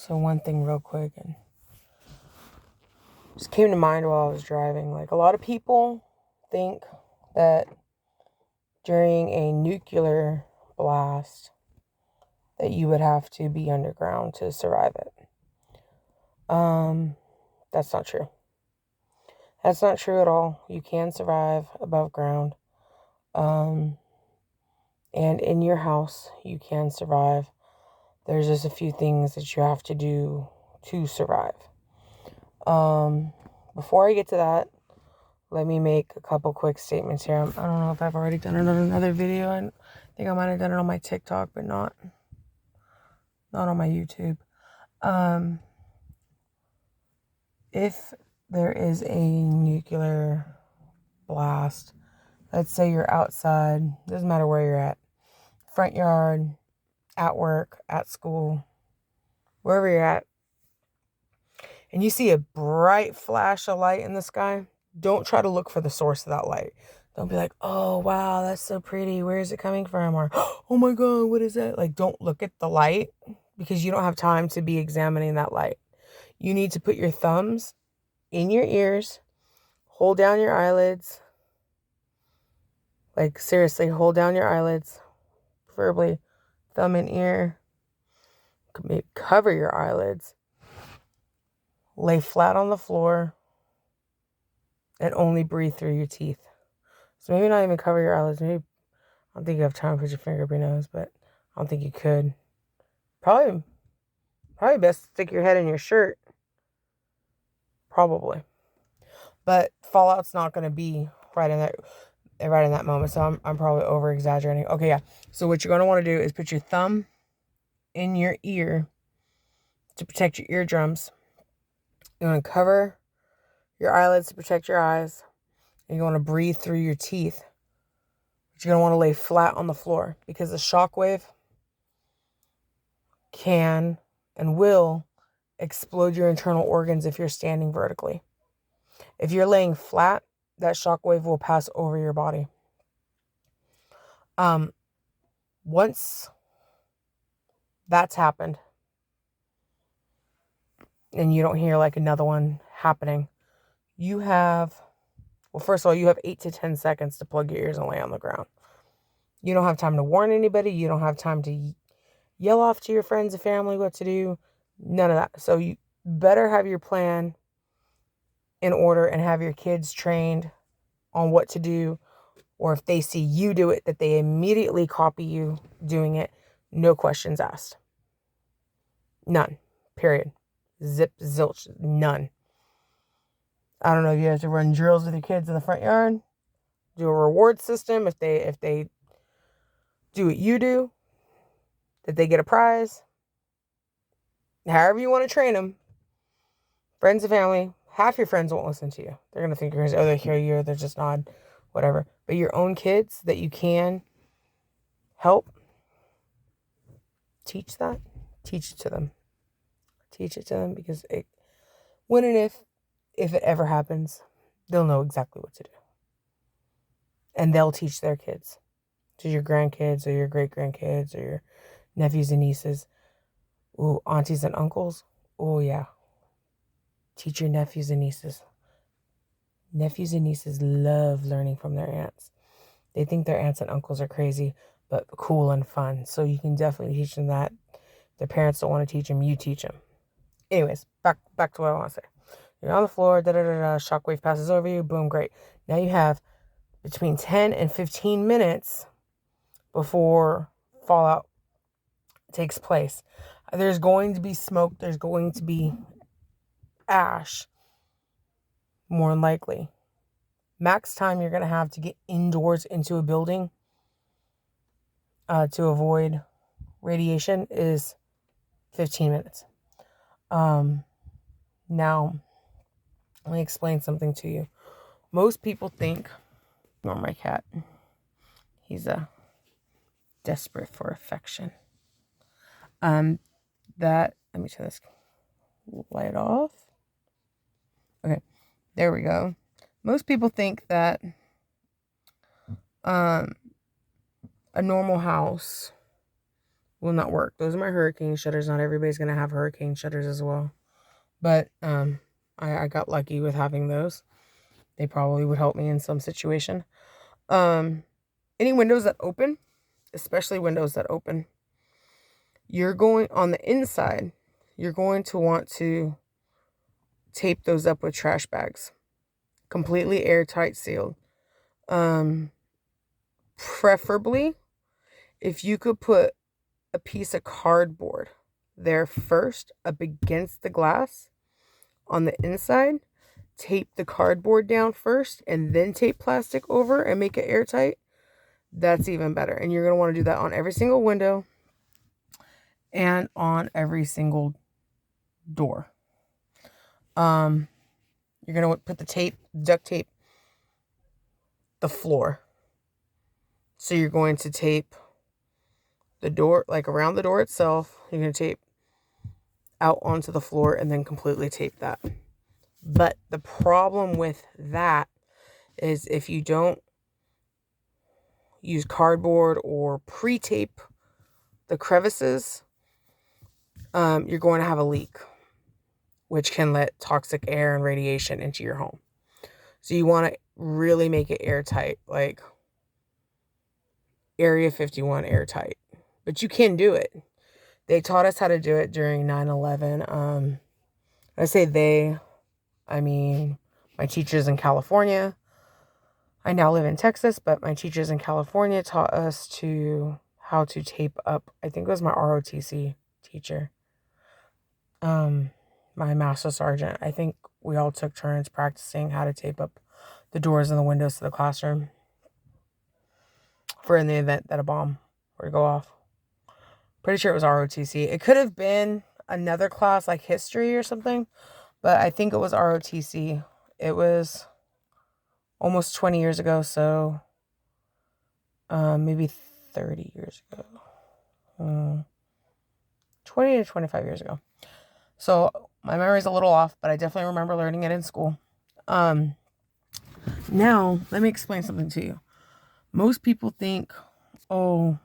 So one thing real quick, and just came to mind while I was driving. Like, a lot of people think that during a nuclear blast that you would have to be underground to survive it. That's not true. That's not true at all. You can survive above ground. And in your house, you can survive. There's just a few things that you have to do to survive. Before I get to that, let me make a couple quick statements here. I don't know if I've already done it on another video. I think I might have done it on my TikTok, but not on my YouTube. If there is a nuclear blast, let's say you're outside, doesn't matter where you're at, front yard, at work, at school, wherever you're at, and you see a bright flash of light in the sky, don't try to look for the source of that light. Don't be like, oh, wow, that's so pretty. Where is it coming from? Or, oh my God, what is that? Like, don't look at the light because you don't have time to be examining that light. You need to put your thumbs in your ears, hold down your eyelids. Like, seriously, hold down your eyelids, preferably thumb in ear. Maybe cover your eyelids. Lay flat on the floor and only breathe through your teeth. So maybe not even cover your eyelids. Maybe, I don't think you have time to put your finger up your nose, but I don't think you could. Probably best to stick your head in your shirt. Probably. But fallout's not going to be right in that moment. So I'm probably over exaggerating. Okay, yeah. So what you're going to want to do is put your thumb in your ear to protect your eardrums. You want to cover your eyelids to protect your eyes. And you want to breathe through your teeth. But you're going to want to lay flat on the floor because the shock wave can and will explode your internal organs if you're standing vertically. If you're laying flat, that shock wave will pass over your body. Once that's happened and you don't hear like another one happening, first of all, you have 8 to 10 seconds to plug your ears and lay on the ground. You don't have time to warn anybody. You don't have time to yell off to your friends and family what to do. None of that. So you better have your plan in order and have your kids trained on what to do. Or if they see you do it, that they immediately copy you doing it. No questions asked. None. Period. Zip, zilch, none. I don't know if you have to run drills with your kids in the front yard. Do a reward system if they do what you do, that they get a prize. However you want to train them. Friends and family, half your friends won't listen to you. They're going to think you're crazy. Oh, they hear you, or they're just nod, whatever. But your own kids that you can help, teach that. Teach it to them. Teach it to them because when and if it ever happens, they'll know exactly what to do. And they'll teach their kids. To your grandkids or your great-grandkids or your nephews and nieces. Ooh, aunties and uncles. Oh, yeah. Teach your nephews and nieces. Nephews and nieces love learning from their aunts. They think their aunts and uncles are crazy, but cool and fun. So you can definitely teach them that. Their parents don't want to teach them, you teach them. Anyways, back to what I want to say. You're on the floor, shockwave passes over you, boom, great. Now you have between 10 and 15 minutes before fallout takes place. There's going to be smoke, there's going to be ash, more than likely. Max time you're going to have to get indoors into a building to avoid radiation is 15 minutes. Now, let me explain something to you. Most people think, or my cat, he's desperate for affection. Let me turn this light off. Okay, there we go. Most people think that a normal house will not work. Those are my hurricane shutters. Not everybody's going to have hurricane shutters as well. But I got lucky with having those. They probably would help me in some situation. Any windows that open, especially windows that open, you're going on the inside, you're going to want to tape those up with trash bags. Completely airtight sealed. Preferably, if you could put a piece of cardboard there first up against the glass on the inside, tape the cardboard down first and then tape plastic over and make it airtight, that's even better. And you're going to want to do that on every single window and on every single door. You're going to put the duct tape, the floor. So you're going to tape the door, like around the door itself. You're going to tape out onto the floor and then completely tape that. But the problem with that is if you don't use cardboard or pre-tape the crevices, you're going to have a leak, which can let toxic air and radiation into your home. So you want to really make it airtight, like Area 51 airtight. But you can do it. They taught us how to do it during 9/11. I say they, I mean my teachers in California. I now live in Texas, but my teachers in California taught us how to tape up. I think it was my ROTC teacher. My master sergeant. I think we all took turns practicing how to tape up the doors and the windows to the classroom for in the event that a bomb were to go off. Pretty sure it was ROTC. It could have been another class like history or something, but I think it was ROTC. It was almost 20 years ago, so maybe 30 years ago. 20 to 25 years ago. So my memory's a little off, but I definitely remember learning it in school. Now, let me explain something to you. Most people think, oh,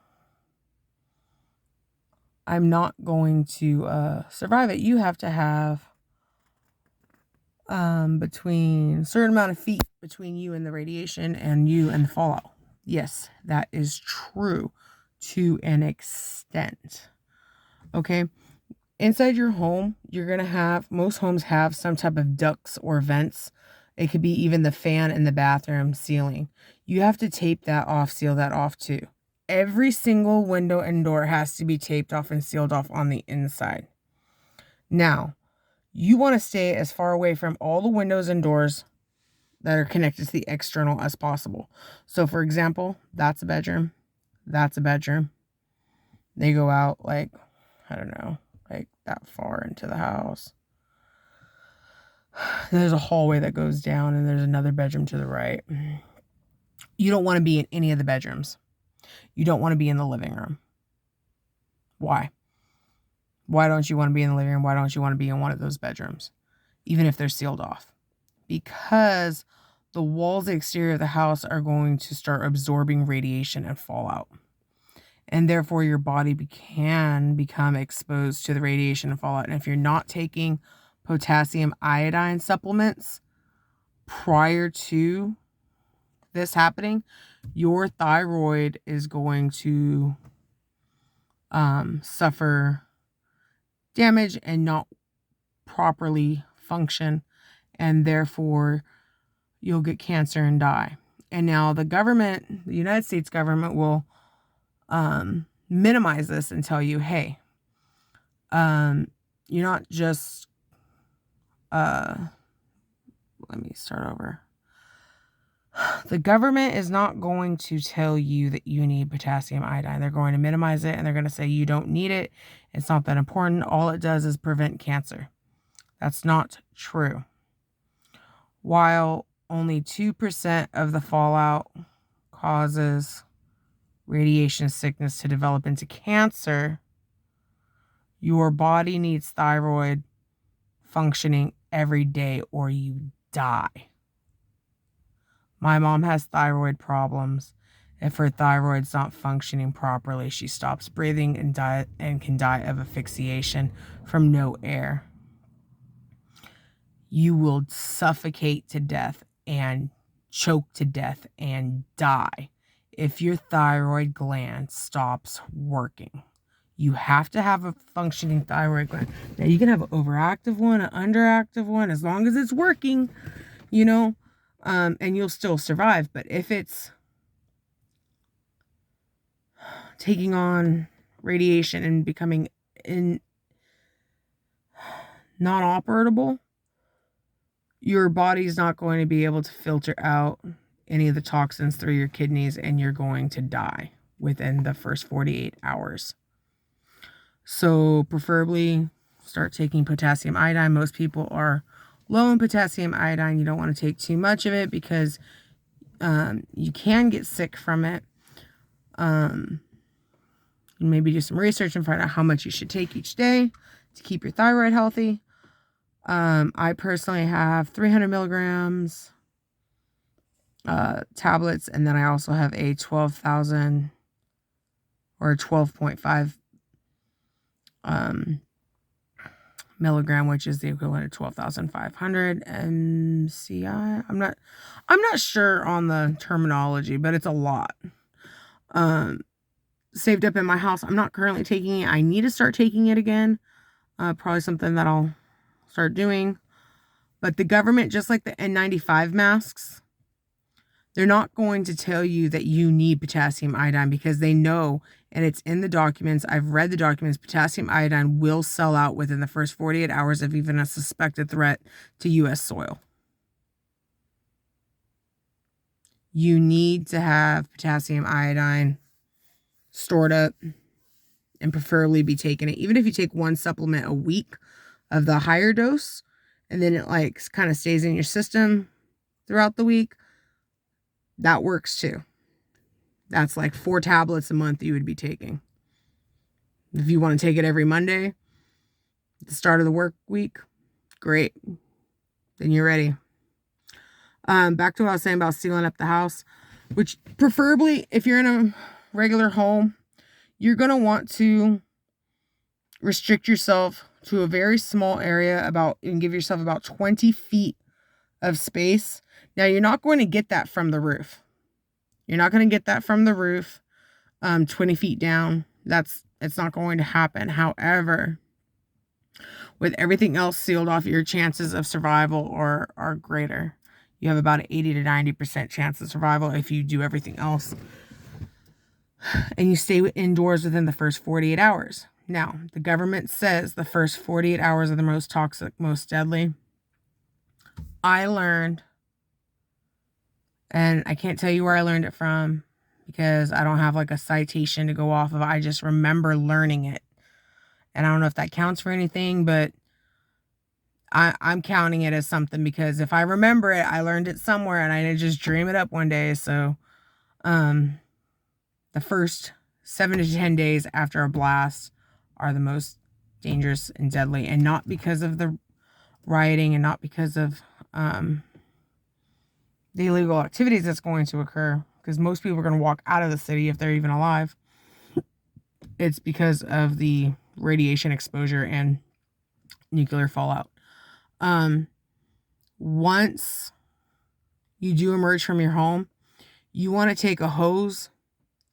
I'm not going to survive it. You have to have between a certain amount of feet between you and the radiation and you and the fallout. Yes, that is true to an extent. Okay. Inside your home, you're going to have, most homes have some type of ducts or vents. It could be even the fan in the bathroom ceiling. You have to tape that off, seal that off too. Every single window and door has to be taped off and sealed off on the inside. Now, you want to stay as far away from all the windows and doors that are connected to the external as possible. So, for example, that's a bedroom. That's a bedroom. They go out like, I don't know, like that far into the house. There's a hallway that goes down and there's another bedroom to the right. You don't want to be in any of the bedrooms. You don't want to be in the living room. Why? Why don't you want to be in the living room? Why don't you want to be in one of those bedrooms? Even if they're sealed off. Because the walls, the exterior of the house are going to start absorbing radiation and fallout. And therefore your body can become exposed to the radiation and fallout. And if you're not taking potassium iodine supplements prior to this happening, your thyroid is going to suffer damage and not properly function, and therefore you'll get cancer and die. And now the government, the United States government, will minimize this and tell you, hey, you're not just let me start over. The government is not going to tell you that you need potassium iodine. They're going to minimize it and they're going to say you don't need it. It's not that important. All it does is prevent cancer. That's not true. While only 2% of the fallout causes radiation sickness to develop into cancer, your body needs thyroid functioning every day or you die. My mom has thyroid problems, If her thyroid's not functioning properly, she stops breathing and can die of asphyxiation from no air. You will suffocate to death and choke to death and die if your thyroid gland stops working. You have to have a functioning thyroid gland. Now, you can have an overactive one, an underactive one, as long as it's working, you know, and you'll still survive. But if it's taking on radiation and becoming non-operable, your body's not going to be able to filter out any of the toxins through your kidneys, and you're going to die within the first 48 hours. So preferably start taking potassium iodine. Most people are low in potassium iodine. You don't want to take too much of it because you can get sick from it. Maybe do some research and find out how much you should take each day to keep your thyroid healthy. I personally have 300 milligrams tablets, and then I also have a 12,000 or 12.5 milligram, which is the equivalent of 12,500 MCI. I'm not sure on the terminology, but it's a lot. Saved up in my house. I'm not currently taking it. I need to start taking it again. Probably something that I'll start doing. But the government, just like the N95 masks, they're not going to tell you that you need potassium iodine because they know, and it's in the documents. I've read the documents. Potassium iodine will sell out within the first 48 hours of even a suspected threat to U.S. soil. You need to have potassium iodine stored up and preferably be taking it. Even if you take one supplement a week of the higher dose, and then it like kind of stays in your system throughout the week, that works too. That's like 4 tablets a month you would be taking. If you want to take it every Monday at the start of the work week, great. Then you're ready. Back to what I was saying about sealing up the house, which preferably if you're in a regular home, you're going to want to restrict yourself to a very small area and give yourself about 20 feet of space. Now, you're not going to get that from the roof. You're not going to get that from the roof 20 feet down. It's not going to happen. However, with everything else sealed off, your chances of survival are greater. You have about an 80 to 90% chance of survival if you do everything else. And you stay indoors within the first 48 hours. Now, the government says the first 48 hours are the most toxic, most deadly. I learned, and I can't tell you where I learned it from because I don't have like a citation to go off of. I just remember learning it. And I don't know if that counts for anything, but I'm counting it as something because if I remember it, I learned it somewhere and I didn't just dream it up one day. So, the first 7 to 10 days after a blast are the most dangerous and deadly, and not because of the rioting and not because of the illegal activities that's going to occur, because most people are going to walk out of the city if they're even alive. It's because of the radiation exposure and nuclear fallout. Once you do emerge from your home, you want to take a hose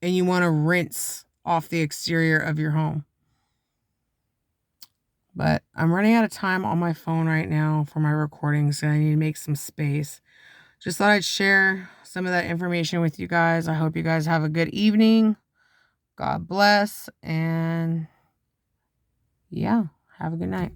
and you want to rinse off the exterior of your home. But I'm running out of time on my phone right now for my recordings, and I need to make some space. Just thought I'd share some of that information with you guys. I hope you guys have a good evening. God bless. And yeah, have a good night.